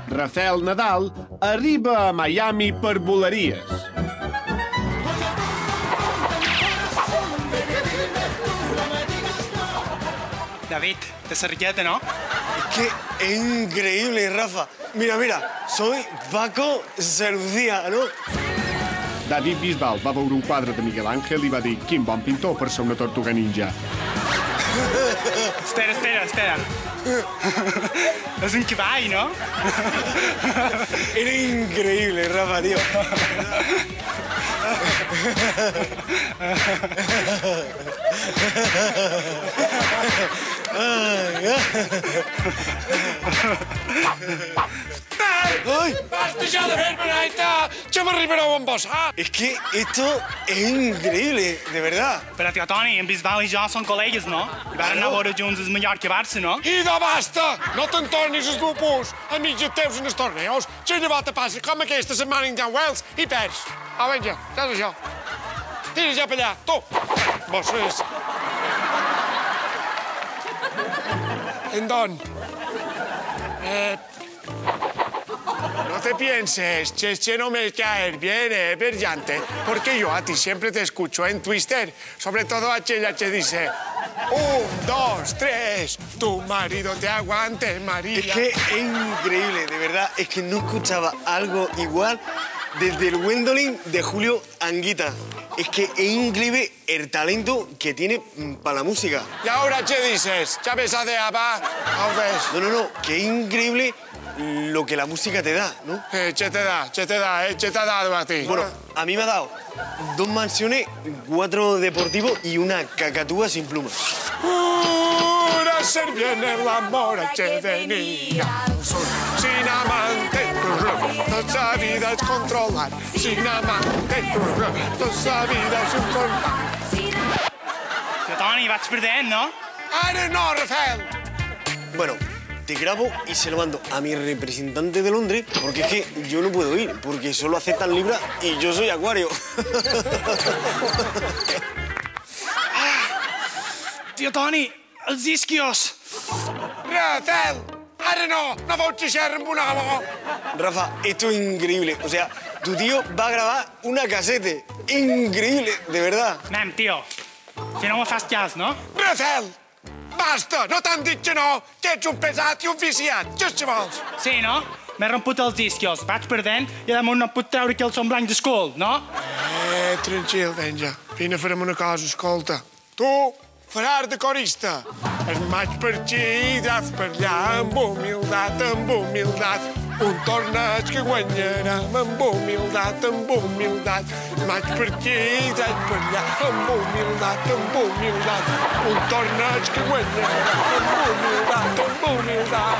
Rafael Nadal arriba a Miami per voleries. David, de Sarrieta, ¿no? Es que es increíble, Rafa. Mira, mira, soy Paco Lucía, ¿no? David Bisbal va veure un quadre de Miguel Ángel i va dir quin bon pintor per ser una tortuga ninja. Espera. Es un cavall, ¿no? Era increíble, Rafa, tío. ¡Ay! ¡Basta ya de verme ahí! ¡Ya me arribará un bossat! Es que esto es increíble, de verdad. Però, tio Toni, en Bisbal i jo són col·legues, no? I varen anar a veure junts el Mallorca i Barça, no? Idò, basta! No te'n tornis els lupus, amics teus en els torneos. Si una volta passa com aquesta setmana en Wells i perds. Ah, vinga, saps això? Tira ja per allà, tu! Bosses! Endon. No te pienses, che no me cae bien, brillante, porque yo a ti siempre te escucho en Twister, sobre todo aquella que dice 1, 2, 3, tu marido te aguante, María. Es que es increíble, de verdad. Es que no escuchaba algo igual desde el Gwendolyn de Julio Anguita. Es que es increíble el talento que tiene para la música. ¿Y ahora qué dices? ¿Ya ves a de Abba? No, que es increíble lo que la música te da, ¿no? ¿Qué te da? ¿Qué te ha dado a ti? Bueno, a mí me ha dado 2 mansiones, 4 deportivos y una cacatúa sin plumas. Pura ser bien el amor que venía al sur. Sin amante, nuestra vida es controlar. Sin amante, nuestra vida es controlar. Tio Toni, vaig perdent, no? ¡Ara no, Rafael! Bueno, te grabo y se lo mando a mi representante de Londres, porque es que yo no puedo ir, porque solo aceptan Libra y yo soy Acuario. Tio Toni, els isquios! Rafael! ¡Ara no! ¡No voy a echar en Bunamo! Rafa, esto es increíble. O sea, tu tío va a grabar una casete. Increíble, de verdad. Anem, tio. Si no me fas cas, no? Rafael! Basta! No t'han dit que no, que ets un pesat i un viciat. Què si vols? Sí, no? M'he romput els isquios, vaig perdent i damunt no puc treure que el són blanc d'escul, no? Tranquil, venja. Vine, farem una cosa, escolta. Tu faràs de corista. El maig per aquí i draft per allà, amb humilitat, amb humilitat. Un torneig que guanyarem amb humilitat, amb humilitat. Maig per aquí i draft per allà, amb humilitat, amb humilitat. Un torneig que guanyarem amb humilitat, amb humilitat.